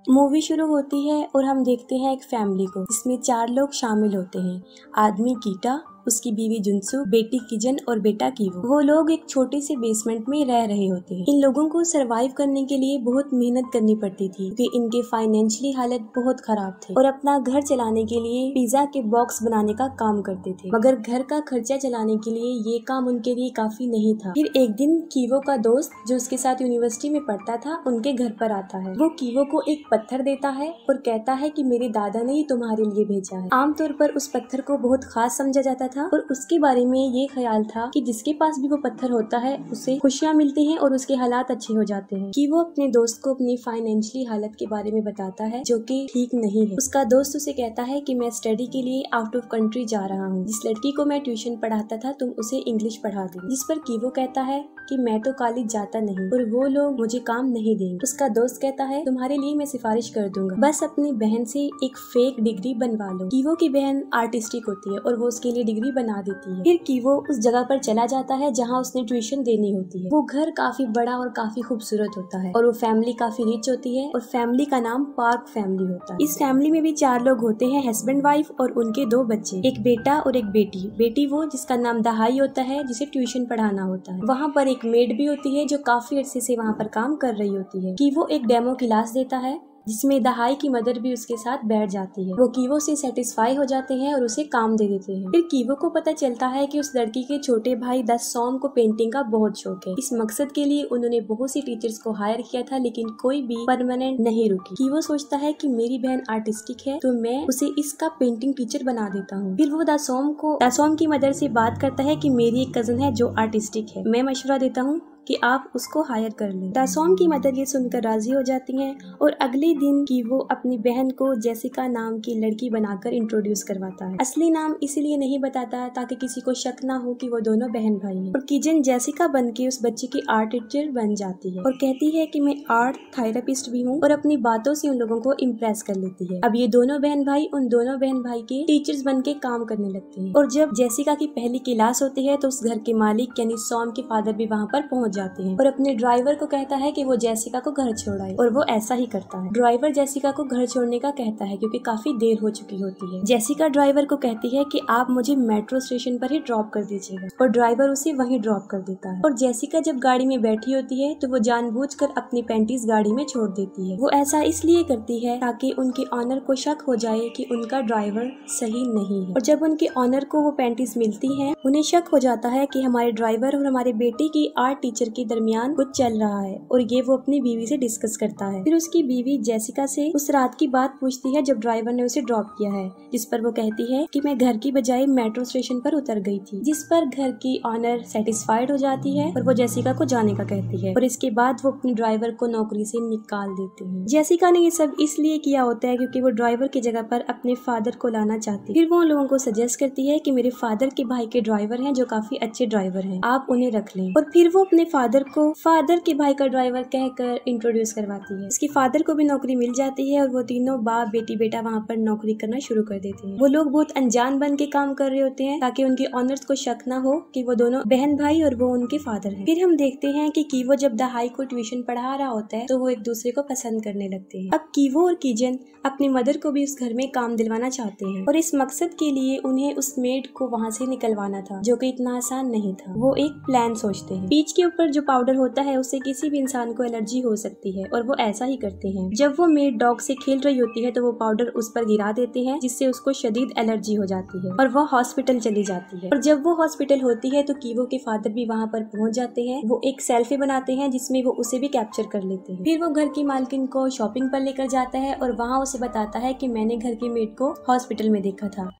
Movie शुरू होती है और हम देखते हैं एक फैमिली को, जिसमें 4 लोग शामिल होते हैं। आदमी कीटा, उसकी बीवी जुनसू, बेटी किजन और बेटा कीवो। वो लोग एक छोटे से बेसमेंट में रह रहे होते हैं। इन लोगों को सरवाइव करने के लिए बहुत मेहनत करनी पड़ती थी, क्योंकि इनके फाइनेंशियली हालत बहुत खराब थे और अपना घर चलाने के लिए पिज्जा के बॉक्स बनाने का काम करते थे। मगर घर का खर्चा चलाने के लिए ये काम उनके लिए काफी नहीं था। फिर एक दिन कीवो का दोस्त, जो उसके साथ यूनिवर्सिटी में पढ़ता था, उनके घर पर आता है। वो कीवो को एक पत्थर देता है और कहता है कि मेरे दादा ने ही तुम्हारे लिए भेजा है। आमतौर पर उस पत्थर को बहुत खास समझा जाता था और उसके बारे में ये ख्याल था कि जिसके पास भी वो पत्थर होता है उसे खुशियाँ मिलती हैं और उसके हालात अच्छे हो जाते हैं। कि वो अपने दोस्त को अपनी फाइनेंशियली हालत के बारे में बताता है, जो कि ठीक नहीं है। उसका दोस्त उसे कहता है कि मैं स्टडी के लिए आउट ऑफ कंट्री जा रहा हूँ। जिस लड़की को मैं ट्यूशन पढ़ाता था तुम उसे इंग्लिश पढ़ा दे। जिस पर कीवो कहता है कि मैं तो कॉलेज जाता नहीं और वो लोग मुझे काम नहीं देंगे। उसका दोस्त कहता है तुम्हारे लिए मैं सिफारिश कर दूंगा, बस अपनी बहन से एक फेक डिग्री बनवा लो। कीवो की बहन आर्टिस्टिक होती है और वो उसके लिए डिग्री बना देती है। फिर कीवो उस जगह पर चला जाता है जहाँ उसने ट्यूशन देनी होती है। वो घर काफी बड़ा और काफी खूबसूरत होता है और वो फैमिली काफी रिच होती है और फैमिली का नाम पार्क फैमिली होता है। इस फैमिली में भी 4 लोग होते हैं, हस्बैंड वाइफ और उनके 2 बच्चे, एक बेटा और एक बेटी। बेटी वो जिसका नाम दहाई होता है, जिसे ट्यूशन पढ़ाना होता है। वहाँ पर एक मेड भी होती है जो काफी अरसे से वहाँ पर काम कर रही होती है। कीवो एक डेमो क्लास देता है जिसमें दहाई की मदर भी उसके साथ बैठ जाती है। वो कीवो से सेटिस्फाई हो जाते हैं और उसे काम दे देते हैं। फिर कीवो को पता चलता है कि उस लड़की के छोटे भाई द सॉम को पेंटिंग का बहुत शौक है। इस मकसद के लिए उन्होंने बहुत सी टीचर्स को हायर किया था, लेकिन कोई भी परमानेंट नहीं रुकी। कीवो सोचता है कि मेरी बहन आर्टिस्टिक है तो मैं उसे इसका पेंटिंग टीचर बना देता हूँ। फिर वो द सॉम की मदर से बात करता है कि मेरी एक कजन है जो आर्टिस्टिक है, मैं मशवरा देता हूँ कि आप उसको हायर कर लें। दासोम की मदर ये सुनकर राजी हो जाती हैं और अगले दिन की वो अपनी बहन को जेसिका नाम की लड़की बनाकर इंट्रोड्यूस करवाता है। असली नाम इसलिए नहीं बताता ताकि किसी को शक ना हो कि वो दोनों बहन भाई हैं। और किजन जेसिका बनके उस बच्चे की आर्ट टीचर बन जाती है और कहती है कि मैं आर्ट थेरेपिस्ट भी हूँ और अपनी बातों से उन लोगों को इम्प्रेस कर लेती है। अब ये दोनों बहन भाई उन दोनों बहन भाई के टीचर्स बन के काम करने लगते हैं। और जब जेसिका की पहली क्लास होती है तो उस घर के मालिक यानी सॉम के फादर भी वहाँ पर पहुँच जाते हैं और अपने ड्राइवर को कहता है कि वो जेसिका को घर छोड़ाए और वो ऐसा ही करता है। ड्राइवर जेसिका को घर छोड़ने का कहता है क्योंकि काफी देर हो चुकी होती है। जेसिका ड्राइवर को कहती है कि आप मुझे मेट्रो स्टेशन पर ही ड्रॉप कर दीजिएगा और ड्राइवर उसे वहीं ड्रॉप कर देता है। और जेसिका जब गाड़ी में बैठी होती है तो वो जानबूझकर अपनी पैंटीज गाड़ी में छोड़ देती है। वो ऐसा इसलिए करती है ताकि उनके ऑनर को शक हो जाए कि उनका ड्राइवर सही नहीं है। और जब उनके ऑनर को वो पैंटीज मिलती है उन्हें शक हो जाता है कि हमारे ड्राइवर और हमारे बेटे की आर्ट टीचर के दरमियान कुछ चल रहा है और ये वो अपनी बीवी से डिस्कस करता है। फिर उसकी बीवी जेसिका से उस रात की बात पूछती है जब ड्राइवर ने उसे ड्रॉप किया है, जिस पर वो कहती है कि मैं घर की बजाय मेट्रो स्टेशन पर उतर गई थी। जिस पर घर की ऑनर सेटिस्फाइड हो जाती है और वो जेसिका को जाने का कहती है और इसके बाद वो अपने ड्राइवर को नौकरी से निकाल देते हैं। जेसिका ने ये सब इसलिए किया होता है क्योंकि वो ड्राइवर की जगह पर अपने फादर को लाना चाहती है। फिर वो उन लोगों को सजेस्ट करती है कि मेरे फादर के भाई के ड्राइवर हैं जो काफी अच्छे ड्राइवर हैं, आप उन्हें रख लें। और फिर वो अपने फादर को फादर के भाई का ड्राइवर कहकर इंट्रोड्यूस करवाती है। उसके फादर को भी नौकरी मिल जाती है और वो तीनों बाप बेटी बेटा वहाँ पर नौकरी करना शुरू कर देते हैं। वो लोग बहुत अनजान बन के काम कर रहे होते हैं ताकि उनके ऑनर्स को शक ना हो कि वो दोनों बहन भाई और वो उनके फादर हैं। फिर हम देखते हैं कि कीवो जब दहाई को ट्यूशन पढ़ा रहा होता है तो वो एक दूसरे को पसंद करने लगते हैं। अब कीवो और किजन अपनी मदर को भी उस घर में काम दिलवाना चाहते हैं और इस मकसद के लिए उन्हें उस मेड को वहाँ से निकलवाना था, जो कि इतना आसान नहीं था। वो एक प्लान सोचते हैं। पीच के ऊपर जो पाउडर होता है उससे किसी भी इंसान को एलर्जी हो सकती है और वो ऐसा ही करते हैं। जब वो मेड डॉग से खेल रही होती है तो वो पाउडर उस पर गिरा देते हैं जिससे उसको शदीद एलर्जी हो जाती है और वो हॉस्पिटल चली जाती है। और जब वो हॉस्पिटल होती है तो कीवो के फादर भी वहाँ पर पहुँच जाते हैं। वो एक सेल्फी बनाते हैं जिसमें वो उसे भी कैप्चर कर लेते हैं। फिर वो घर की मालकिन को शॉपिंग पर लेकर जाता है और वहाँ उसे बताता है कि मैंने घर की मेड को हॉस्पिटल में देखा था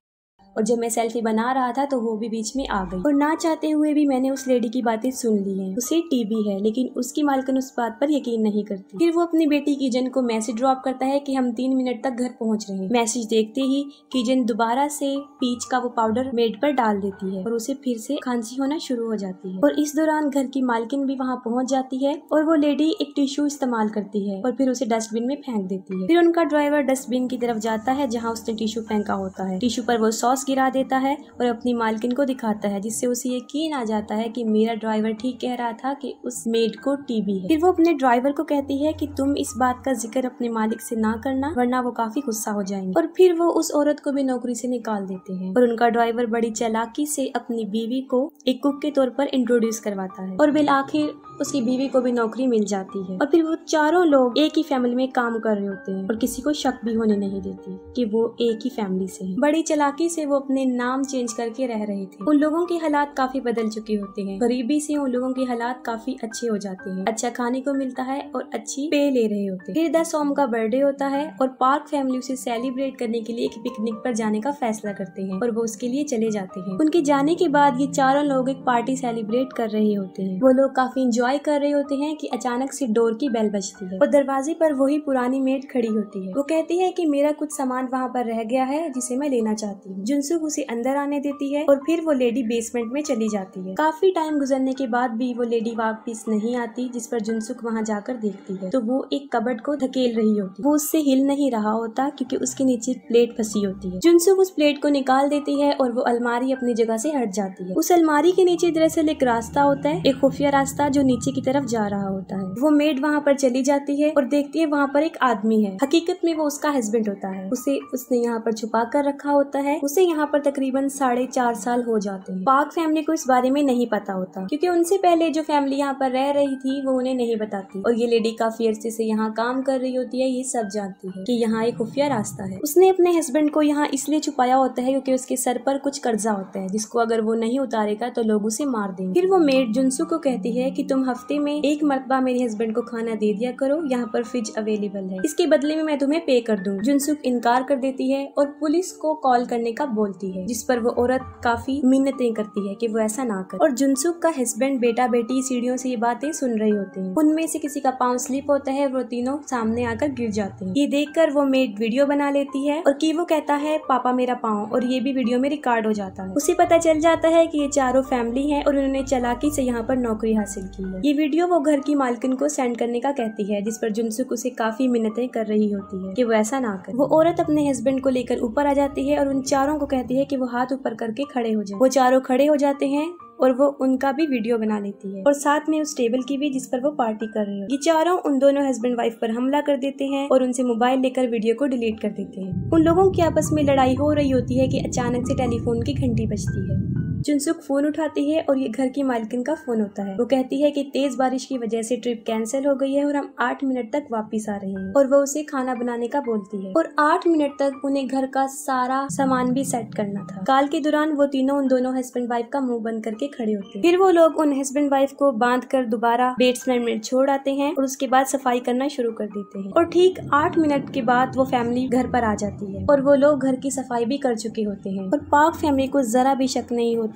और जब मैं सेल्फी बना रहा था तो वो भी बीच में आ गई और ना चाहते हुए भी मैंने उस लेडी की बातें सुन ली हैं। उसे टीबी है लेकिन उसकी मालकिन उस बात पर यकीन नहीं करती। फिर वो अपनी बेटी किजन को मैसेज ड्रॉप करता है कि हम 3 मिनट तक घर पहुंच रहे हैं। मैसेज देखते ही किजन दोबारा से पीच का वो पाउडर मेड पर डाल देती है और उसे फिर से खांसी होना शुरू हो जाती है। और इस दौरान घर की मालकिन भी वहाँ पहुँच जाती है और वो लेडी एक टिश्यू इस्तेमाल करती है और फिर उसे डस्टबिन में फेंक देती है। फिर उनका ड्राइवर डस्टबिन की तरफ जाता है जहाँ उसने टिश्यू फेंका होता है। टिश्यू पर वो सॉस ग्लास गिरा देता है और अपनी मालकिन को दिखाता है, जिससे उसे यकीन आ जाता है कि मेरा ड्राइवर ठीक कह रहा था कि उस मेड को टीबी है। फिर वो अपने ड्राइवर को कहती है कि तुम इस बात का जिक्र अपने मालिक से ना करना, वरना वो काफी गुस्सा हो जाएंगे। और फिर वो उस औरत को भी नौकरी से निकाल देते हैं और उनका ड्राइवर बड़ी चालाकी से अपनी बीवी को एक कुक के तौर पर इंट्रोड्यूस करवाता है और बिल आखिर उसकी बीवी को भी नौकरी मिल जाती है। और फिर वो चारों लोग एक ही फैमिली में काम कर रहे होते हैं और किसी को शक भी होने नहीं देती कि वो एक ही फैमिली से हैं। बड़ी चालाकी से वो अपने नाम चेंज करके रह रहे थे। उन लोगों के हालात काफी बदल चुके होते हैं। गरीबी से उन लोगों के हालात काफी अच्छे हो जाते हैं, अच्छा खाने को मिलता है और अच्छी पे ले रहे होते हैं। फिर द सॉम का बर्थडे होता है और पार्क फैमिली उसे सेलिब्रेट करने के लिए एक पिकनिक पर जाने का फैसला करते हैं और वो उसके लिए चले जाते हैं। उनके जाने के बाद ये चारों लोग एक पार्टी सेलिब्रेट कर रहे होते हैं। वो लोग काफी इंजॉय कर रहे होते हैं कि अचानक से डोर की बेल बजती है और दरवाजे पर वही पुरानी मेड खड़ी होती है। वो कहती है कि मेरा कुछ सामान वहाँ पर रह गया है जिसे मैं लेना चाहती हूँ। जुनसुक उसे अंदर आने देती है और फिर वो लेडी बेसमेंट में चली जाती है। काफी टाइम गुजरने के बाद भी वो लेडी वापस नहीं आती, जिस पर जुनसुक वहाँ जाकर देखती है तो वो एक कबर्ड को धकेल रही होती है। वो उससे हिल नहीं रहा होता क्योंकि उसके नीचे एक प्लेट फंसी होती है। जुनसुक उस प्लेट को निकाल देती है और वो अलमारी अपनी जगह से हट जाती है। उस अलमारी के नीचे दरअसल एक रास्ता होता है, एक खुफिया रास्ता जो नीचे की तरफ जा रहा होता है। वो मेड वहाँ पर चली जाती है और देखती है वहाँ पर एक आदमी है। हकीकत में वो उसका हस्बैंड होता है। उसे उसने यहाँ पर छुपा कर रखा होता है। उसे यहाँ पर तकरीबन 4.5 साल हो जाते हैं। पार्क फैमिली को इस बारे में नहीं पता होता क्योंकि उनसे पहले जो फैमिली यहाँ पर रह रही थी वो उन्हें नहीं बताती और ये लेडी काफी अरसे से यहाँ काम कर रही होती है। ये सब जानती है कि यहाँ एक खुफिया रास्ता है। उसने अपने हस्बैंड को यहाँ इसलिए छुपाया होता है क्योंकि उसके सर पर कुछ कर्जा होता है जिसको अगर वो नहीं उतारेगा तो लोग उसे मार देंगे। फिर वो मेड जुनसुक को कहती है कि तुम हफ्ते में एक मरतबा मेरे हस्बैंड को खाना दे दिया करो, यहाँ पर फ्रिज अवेलेबल है, इसके बदले में मैं तुम्हें पे कर दूँ। जुनसुक इनकार कर देती है और पुलिस को कॉल करने का बोलती है, जिस पर वो औरत काफी मिन्नतें करती है कि वो ऐसा ना करे। और जुनसुक का हस्बैंड बेटा बेटी सीढ़ियों से ये बातें सुन रहे होते हैं। उनमें से किसी का पाँव स्लिप होता है, वो तीनों सामने आकर गिर जाते हैं। ये देखकर वो मेड वीडियो बना लेती है और कीवो कहता है पापा मेरा पाँव, और ये भी वीडियो में रिकॉर्ड हो जाता है। उसे पता चल जाता है कि ये चारों फैमिली है और उन्होंने चालाकी से यहाँ पर नौकरी हासिल की है। ये वीडियो वो घर की मालकिन को सेंड करने का कहती है, जिस पर जुनसुक उसे काफी मिन्नतें कर रही होती है कि वो ऐसा ना करे। वो औरत अपने हस्बैंड को लेकर ऊपर आ जाती है और उन चारों को कहती है कि वो हाथ ऊपर करके खड़े हो जाए। वो चारों खड़े हो जाते हैं और वो उनका भी वीडियो बना लेती है और साथ में उस टेबल की भी जिस पर वो पार्टी कर रहे हो। ये चारों उन दोनों हस्बैंड वाइफ पर हमला कर देते हैं और उनसे मोबाइल लेकर वीडियो को डिलीट कर देते हैं। उन लोगों की आपस में लड़ाई हो रही होती है कि अचानक से टेलीफोन की घंटी बजती है। जुनसुक फोन उठाती है और ये घर की मालकिन का फोन होता है। वो कहती है कि तेज बारिश की वजह से ट्रिप कैंसिल हो गई है और हम 8 मिनट तक वापस आ रहे हैं, और वो उसे खाना बनाने का बोलती है और 8 मिनट तक उन्हें घर का सारा सामान भी सेट करना था। कॉल के दौरान वो तीनों उन दोनों हस्बैंड वाइफ का मुंह बंद करके खड़े होते हैं। फिर वो लोग उन हस्बैंड वाइफ को बांध कर दोबारा बेसमेंट में छोड़ आते हैं और उसके बाद सफाई करना शुरू कर देते हैं। और ठीक 8 मिनट के बाद वो फैमिली घर पर आ जाती है और वो लोग घर की सफाई भी कर चुके होते हैं और पार्क फैमिली को जरा भी शक नहीं होता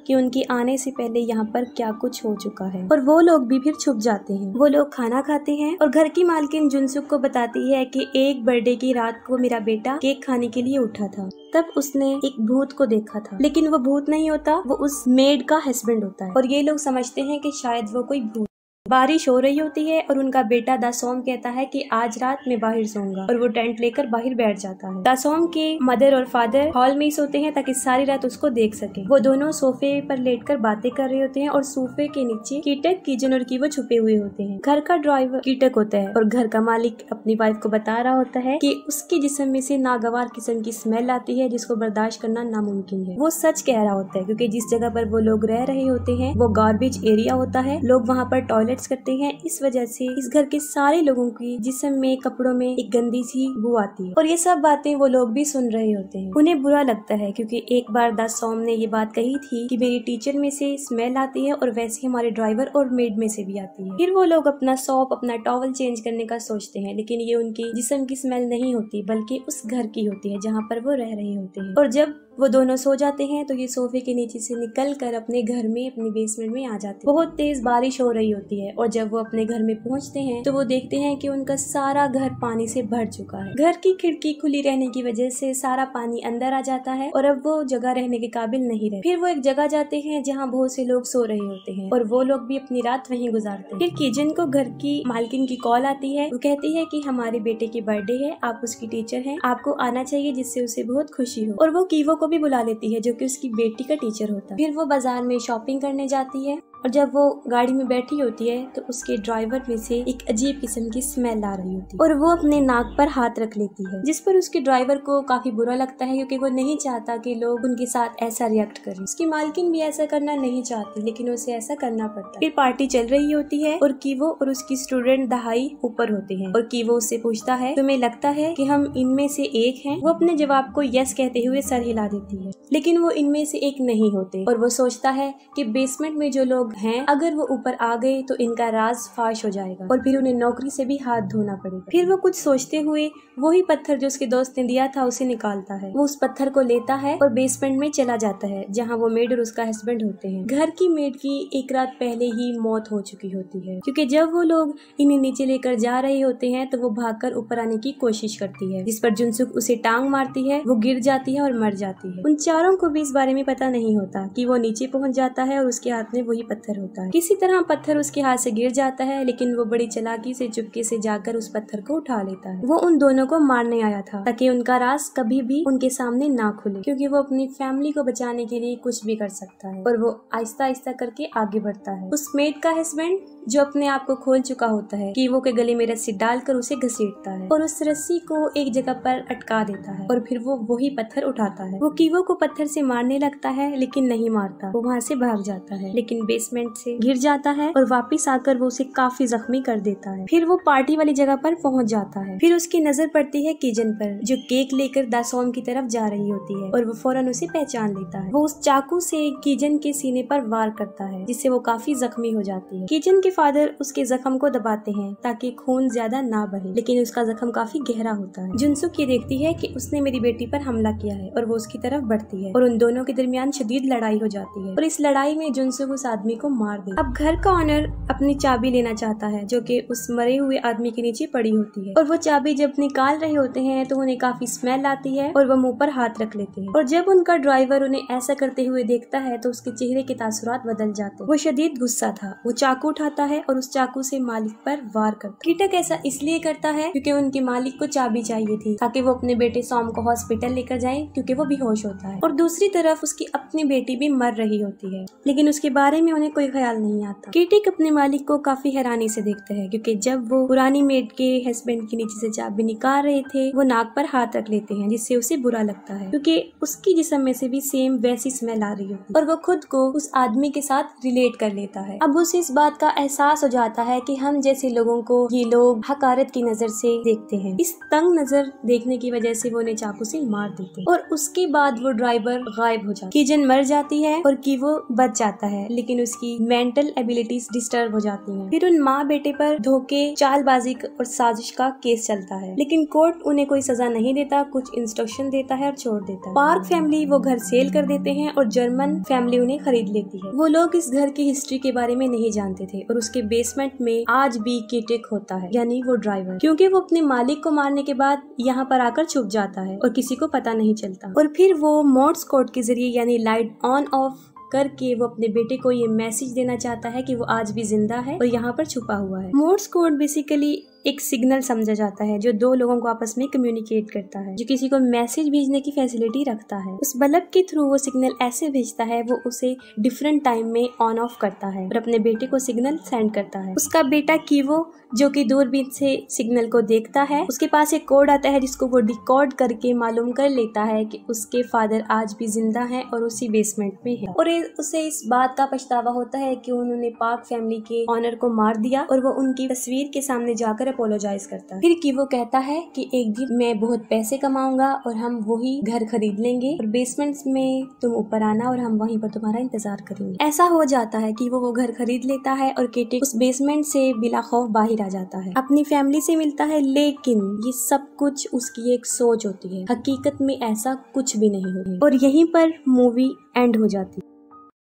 कि उनके आने से पहले यहाँ पर क्या कुछ हो चुका है, और वो लोग भी फिर छुप जाते हैं। वो लोग खाना खाते हैं और घर की मालकिन जुनसुक को बताती है कि एक बर्थडे की रात को मेरा बेटा केक खाने के लिए उठा था, तब उसने एक भूत को देखा था, लेकिन वो भूत नहीं होता, वो उस मेड का हस्बैंड होता है और ये लोग समझते हैं कि शायद वो कोई भूत। बारिश हो रही होती है और उनका बेटा दासोम कहता है कि आज रात में बाहर सोऊंगा, और वो टेंट लेकर बाहर बैठ जाता है। दासोम के मदर और फादर हॉल में ही सोते हैं ताकि सारी रात उसको देख सके। वो दोनों सोफे पर लेटकर बातें कर रहे होते हैं और सोफे के नीचे कीटक, किजन और कीवो छुपे हुए होते हैं। घर का ड्राइवर कीटक होता है और घर का मालिक अपनी वाइफ को बता रहा होता है कि उसके जिस्म में से नागवार किस्म की स्मेल आती है जिसको बर्दाश्त करना नामुमकिन है। वो सच कह रहा होता है क्योंकि जिस जगह पर वो लोग रह रहे होते हैं वो गार्बेज एरिया होता है, लोग वहाँ पर टॉयलेट करते हैं, इस वजह से इस घर के सारे लोगों की जिस्म में, कपड़ों में एक गंदी सी बू आती है। और ये सब बातें वो लोग भी सुन रहे होते हैं। उन्हें बुरा लगता है क्योंकि एक बार दासोम ने ये बात कही थी कि मेरी टीचर में से स्मेल आती है और वैसे हमारे ड्राइवर और मेड में से भी आती है। फिर वो लोग अपना सॉप, अपना टॉवल चेंज करने का सोचते हैं, लेकिन ये उनकी जिस्म की स्मेल नहीं होती बल्कि उस घर की होती है जहाँ पर वो रह रहे होते हैं। और जब वो दोनों सो जाते हैं तो ये सोफे के नीचे से निकल कर अपने घर में, अपनी बेसमेंट में आ जाते हैं। बहुत तेज बारिश हो रही होती है और जब वो अपने घर में पहुंचते हैं तो वो देखते हैं कि उनका सारा घर पानी से भर चुका है। घर की खिड़की खुली रहने की वजह से सारा पानी अंदर आ जाता है और अब वो जगह रहने के काबिल नहीं रहे। फिर वो एक जगह जाते हैं जहाँ बहुत से लोग सो रहे होते हैं और वो लोग भी अपनी रात वहीं गुजारते हैं। फिर किजन को घर की मालकिन की कॉल आती है। वो कहती है कि हमारे बेटे की बर्थडे है, आप उसकी टीचर हैं, आपको आना चाहिए जिससे उसे बहुत खुशी हो। और वो कीवो को को भी बुला लेती है जो कि उसकी बेटी का टीचर होता है। फिर वो बाजार में शॉपिंग करने जाती है और जब वो गाड़ी में बैठी होती है तो उसके ड्राइवर में से एक अजीब किस्म की स्मेल आ रही होती है और वो अपने नाक पर हाथ रख लेती है, जिस पर उसके ड्राइवर को काफी बुरा लगता है क्योंकि वो नहीं चाहता कि लोग उनके साथ ऐसा रिएक्ट करें। उसकी मालकिन भी ऐसा करना नहीं चाहती लेकिन उसे ऐसा करना पड़ता है। फिर पार्टी चल रही होती है और कीवो और उसकी स्टूडेंट दहाई ऊपर होते हैं और कीवो उससे पूछता है तुम्हें लगता है कि हम इनमें से एक हैं? वो अपने जवाब को यस कहते हुए सर हिला देती है, लेकिन वो इनमें से एक नहीं होते और वो सोचता है कि बेसमेंट में जो लोग हैं अगर वो ऊपर आ गए तो इनका राज फाश हो जाएगा और फिर उन्हें नौकरी से भी हाथ धोना पड़ेगा। फिर वो कुछ सोचते हुए वही पत्थर जो उसके दोस्त ने दिया था उसे निकालता है। वो उस पत्थर को लेता है और बेसमेंट में चला जाता है जहाँ वो मेड और उसका हस्बैंड होते हैं। घर की मेड की एक रात पहले ही मौत हो चुकी होती है क्योंकि जब वो लोग इन्हें नीचे लेकर जा रहे होते हैं तो वो भागकर ऊपर आने की कोशिश करती है, जिस पर जुनसुक उसे टांग मारती है। वो गिर जाती है और मर जाती है। उन चारों को भी इस बारे में पता नहीं होता कि वो नीचे पहुंच जाता है और उसके हाथ में वही पत्थर होता है। किसी तरह पत्थर उसके हाथ से गिर जाता है लेकिन वो बड़ी चालाकी से चुपके से जाकर उस पत्थर को उठा लेता है। वो उन दोनों को मारने आया था ताकि उनका राज कभी भी उनके सामने ना खुले, क्योंकि वो अपनी फैमिली को बचाने के लिए कुछ भी कर सकता है। और वो आहिस्ता आहिस्ता करके आगे बढ़ता है। उस मेड का हस्बैंड जो अपने आप को खोल चुका होता है कीवो के गले में रस्सी डालकर उसे घसीटता है और उस रस्सी को एक जगह पर अटका देता है और फिर वो वही पत्थर उठाता है। वो कीवो को पत्थर से मारने लगता है लेकिन नहीं मारता। वो वहाँ से भाग जाता है लेकिन बेसमेंट से गिर जाता है और वापस आकर वो उसे काफी जख्मी कर देता है। फिर वो पार्टी वाली जगह पर पहुँच जाता है। फिर उसकी नजर पड़ती है किजन पर जो केक लेकर दासोम की तरफ जा रही होती है और वो फौरन उसे पहचान लेता है। वो उस चाकू से किजन के सीने पर वार करता है जिससे वो काफी जख्मी हो जाती है। किजन के फादर उसके जख्म को दबाते हैं ताकि खून ज्यादा ना बहे, लेकिन उसका जख्म काफी गहरा होता है। जुनसुक ये देखती है कि उसने मेरी बेटी पर हमला किया है और वो उसकी तरफ बढ़ती है और उन दोनों के दरमियान शदीद लड़ाई हो जाती है और इस लड़ाई में जुनसुक उस आदमी को मार दे। अब घर का ऑनर अपनी चाबी लेना चाहता है जो कि उस मरे हुए आदमी के नीचे पड़ी होती है और वो चाबी जब निकाल रहे होते हैं तो उन्हें काफी स्मेल आती है और वो मुंह पर हाथ रख लेते हैं और जब उनका ड्राइवर उन्हें ऐसा करते हुए देखता है तो उसके चेहरे के तासुरात बदल जाते हैं। वो शदीद गुस्सा था। वो चाकू उठाता है और उस चाकू से मालिक पर वार करता है। कीटक ऐसा इसलिए करता है क्योंकि उनके मालिक को चाबी चाहिए थी ताकि वो अपने बेटे सॉम को हॉस्पिटल लेकर जाए क्योंकि वो बेहोश होता है और दूसरी तरफ उसकी अपनी बेटी भी मर रही होती है लेकिन उसके बारे में उन्हें कोई ख्याल नहीं आता। कीटक अपने मालिक को काफी हैरानी से देखते हैं क्योंकि जब वो पुरानी मेड के हस्बैंड के नीचे से चाबी निकाल रहे थे वो नाक पर हाथ रख लेते हैं जिससे उसे बुरा लगता है क्योंकि उसकी जिस्म में से भी सेम वैसी स्मेल आ रही होती है और वो खुद को उस आदमी के साथ रिलेट कर लेता है। अब उसे इस बात का एहसास हो जाता है कि हम जैसे लोगों को ये लोग हकारत की नजर से देखते हैं। इस तंग नजर देखने की वजह से वो उन्हें चाकू से मार देते हैं और उसके बाद वो ड्राइवर गायब हो जाता है। किजन मर जाती है और कीवो बच जाता है लेकिन उसकी मेंटल एबिलिटीज डिस्टर्ब हो जाती हैं। फिर उन माँ बेटे पर धोखे, चालबाजी और साजिश का केस चलता है लेकिन कोर्ट उन्हें कोई सजा नहीं देता, कुछ इंस्ट्रक्शन देता है और छोड़ देता है। पार्क फैमिली वो घर सेल कर देते हैं और जर्मन फैमिली उन्हें खरीद लेती है। वो लोग इस घर की हिस्ट्री के बारे में नहीं जानते थे और उसके बेसमेंट में आज भी कीटक होता है यानी वो ड्राइवर, क्योंकि वो अपने मालिक को मारने के बाद यहाँ पर आकर छुप जाता है और किसी को पता नहीं चलता और फिर वो मोर्स कोड के जरिए यानी लाइट ऑन ऑफ करके वो अपने बेटे को ये मैसेज देना चाहता है कि वो आज भी जिंदा है और यहाँ पर छुपा हुआ है। मोर्स कोड बेसिकली एक सिग्नल समझा जाता है जो दो लोगों को आपस में कम्युनिकेट करता है, जो किसी को मैसेज भेजने की फैसिलिटी रखता है। उस बल्ब के थ्रू वो सिग्नल ऐसे भेजता है, वो उसे डिफरेंट टाइम में ऑन ऑफ करता है और अपने बेटे को सिग्नल सेंड करता है। उसका बेटा कीवो जो कि दूरबीन से सिग्नल को देखता है, उसके पास एक कोड आता है जिसको वो डिकोड करके मालूम कर लेता है कि उसके फादर आज भी जिंदा हैं और उसी बेसमेंट में है और उसे इस बात का पछतावा होता है कि उन्होंने पार्क फैमिली के ऑनर को मार दिया और वो उनकी तस्वीर के सामने जाकर अपोलोजाइज करता है। फिर कीवो कहता है कि एक दिन मैं बहुत पैसे कमाऊंगा और हम वही घर खरीद लेंगे और बेसमेंट में तुम ऊपर आना और हम वहीं पर तुम्हारा इंतजार करेंगे। ऐसा हो जाता है कि वो घर खरीद लेता है और केटी उस बेसमेंट से बिला खौफ बाहर आ जाता है, अपनी फैमिली से मिलता है, लेकिन ये सब कुछ उसकी एक सोच होती है, हकीकत में ऐसा कुछ भी नहीं होता और यहीं पर मूवी एंड हो जाती है।